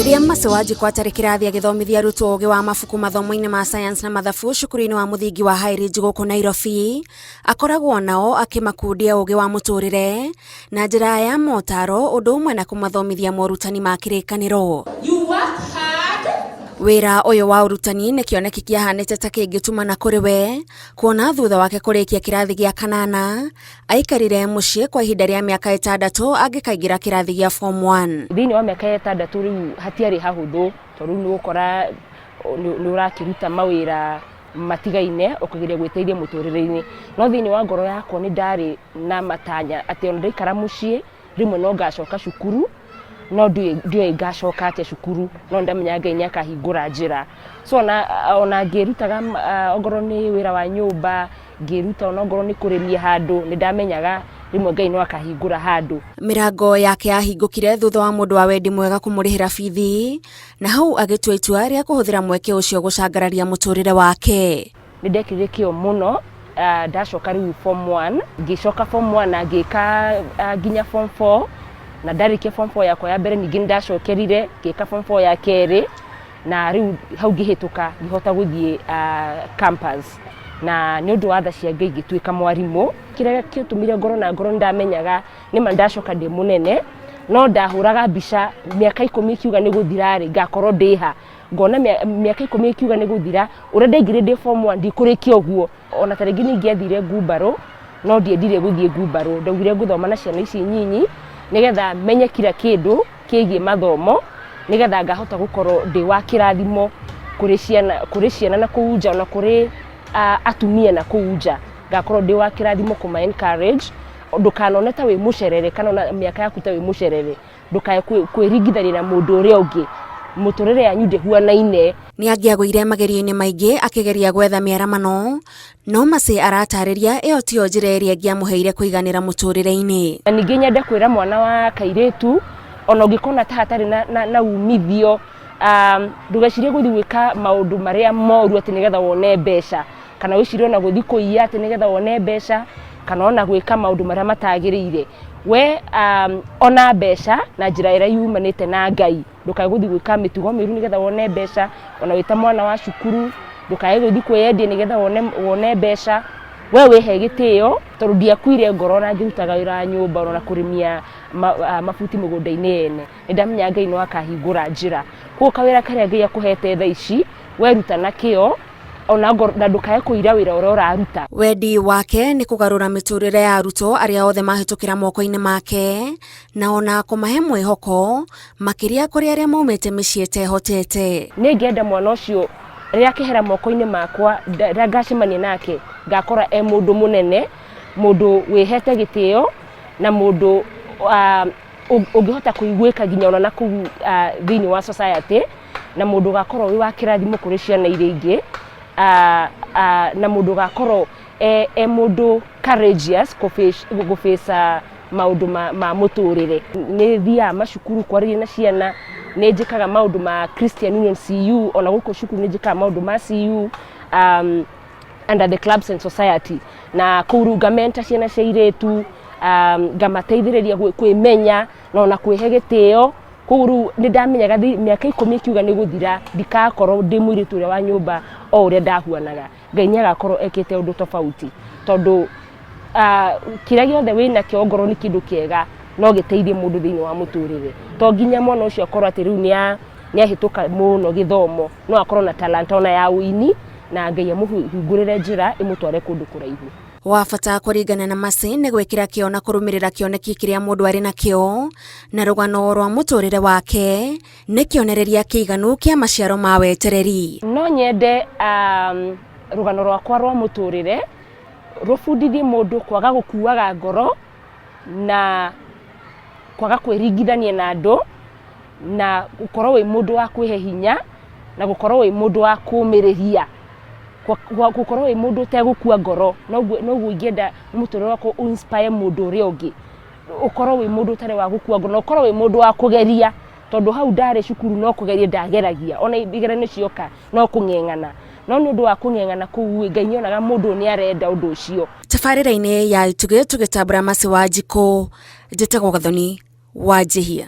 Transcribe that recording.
Riria Masewaji kwatari kirathi agithomithia arutwo ugi wa mabuku mathomo-ini ma science na mathabu cukuru-ini wa muthingi wa Highridge guku Nairobi, akoragwo nao akimakundia ugi wa muturire na njira ya motaro undu umwe na kumathomithia morutani ma kirikaniro. Wira uyu wa urutani ni kioneki kiahanite ta kingitumana kuri we, kuona thutha wake kurikia kirathi gia kanana aikarire mucii kwa ihinda ria miaka 6 agikaingira kirathi gia form 1. Thiini wa miaka 6 riu hatiari hahuthu tondu ni ukora ni urakiruta mawira matigaine ukagiria gwiteithia muturire-ini, no thiini wa ngoro yakwa ni ndari na matanya ati ona ndaikara mucii rimwe no ngacoka cukuru, no ndiye ngacoka ate cukuru, no ndamenya Ngai niakahingura njira. So ona ngirutaga ongoro ni wira wa nyumba, ngiruta ona ongoro ni kurimia handu, ni ndamenyaga rimwe Ngai no akahingura handu. Mirango yake yahingukire thutha wa mundu wa wendi mwega kumurihira bithi, na hau agitua itua ria kuhuthira mweke ucio gucangararia muturire wake. Ni ndekire kio muno, ndacoka riu form 1, ngicoka form 1 na ngika nginya form 4, na ndarikia form 4 yakwa ya mbere ningi ndacokerire ngika form 4 ya keri, na riu hau ngihituka ngihota guthie campus, na ni undu wa tha cia Ngai ngituika mwarimu. Kiria kitumire ngoro na ngoro ndamenyaga ni ma ndacoka ndi munene, no ndahuraga mbica miaka 10 kiuga ni guthira ri ngakorwo ndiha ngona miaka 10 kiuga ni guthira ura ndaingire ndi form 1 ndikurikia oguo. Ona taringi ningiathire Ngumbaro no ndiendire guthie Ngumbaro, ndaugire nguthoma na ciana ici nyinyi nigetha menye kila kindu kigie mathomo, nigetha ngahota gukorwo ndi wa kirathimo kuri ciana na kuunja ona kuri atumia na kuunja, ngakorwo ndi wa kirathimo kuma encourage ndukanone ta wi mucerere kana ona miaka yaku ta wi mucerere, ndukae kwiringithania na mundu uria ungi, muturire yanyu ndihuanaine. Ni angiagwire magerio-ini maingi akigeria gwetha miaramano, no Mase aratariria iyo tio njira iria ngiamuheire kuiganira muturire-ini. Ningi nyende kwira mwana wa kairitu ona ungikona ta hatari na umithio, ndugecirie guthi gwika maundu maria moru ati nigetha wone mbeca, kana wicirie ona guthi kuiya ati nigetha wone mbeca, kana ona gwika maundu maria matagiriire. We ona mbeca na njira iria yumanite na Ngai, ndukae guthi gwika mitugo miru nigetha wone mbeca, ona wita mwana wa cukuru ndukae guthi kweyendia nigetha wone mbeca. We wihe gitio tondu ndiakuire ngoro na ngirutaga wira nyumba ona kurimia mabuti mugunda-ini ene, ndamenya Ngai no akahingura njira. Kuo kawira karia Ngai akuhete tha ici weruta na kio ona ngoro na ndukae kuira wira uria uraruta. Wendi wake ni kugarura miturire ya arutwo aria othe mahitukira moko-ini make, na ona kumahe mwihoko makiria kuri aria maumite micii etehotete. Ni ngenda mwana ucio riria kihera moko-ini makwa ngacemania nake ngakora mundu munene, mundu wihete gitio na mundu ungihota kuigwika ginya ona na ku thiini wa society, na mundu gakorwo wi wa kirathimo kuri ciana iria ingi, na mundu gakorwo mundu courageous guface maundu ma muturire. Ni thia macukuru kwariria na ciana, ni njikaga maundu ma Christian Union CU, ona guko cukuru ni njikaga maundu ma CU under the clubs and society, na kuruga mentor ciana cia iretu, ngamateithiriria kwimenya na ona kwihe gitio. Kuru ni ndamenyaga miaka 10 kiuga ni guthira ndikakorwo ndi muiritu uria wa nyumba o uria ndahuanaga. Ngai ni agakorwo ekite undu tofauti, tondu kira giothe wina kio ngoro ni kindu kiega no giteithie mundu thiini wa muturire. To nginya mwana ucio akorwo ati riu ni ahituka muno githomo, no akorwo na talent ona ya wini, na Ngai amuhingurire njira imutware kundu kuraihu. Wafata kuringana na Mase ni gwikira kio na kurumirira kioneki kiria mundu ari nakio, na rugano rwa muturire wake ni kionereria kiiganu kia maciaro ma wetereri. No nyende rugano rwakwa rwa muturire rufundithie mundu kwaga gukuaga ngoro na kwaga kwiringithania na andu, na gukorwo wi mundu wa kwihe hinya, na gukorwo wi mundu wa kumiriria, gukorwo wi mundu utegukua ngoro. No ingenda muturire wako inspire mundu uria ungi, ukorwo wi mundu utare wa gukua ngoro, ukorwo wi mundu wa kugeria, tondu hau ndari cukuru no kugeria ndageragia, ona igerane cioka no kung'eng'ana, no ni undu wa kung'eng'ana kuu Ngai nyonaga mundu ni arenda undu ucio. Tabarira-ini ya tugitambura Masewaji ko njitagwo Gathoni Wanjihia.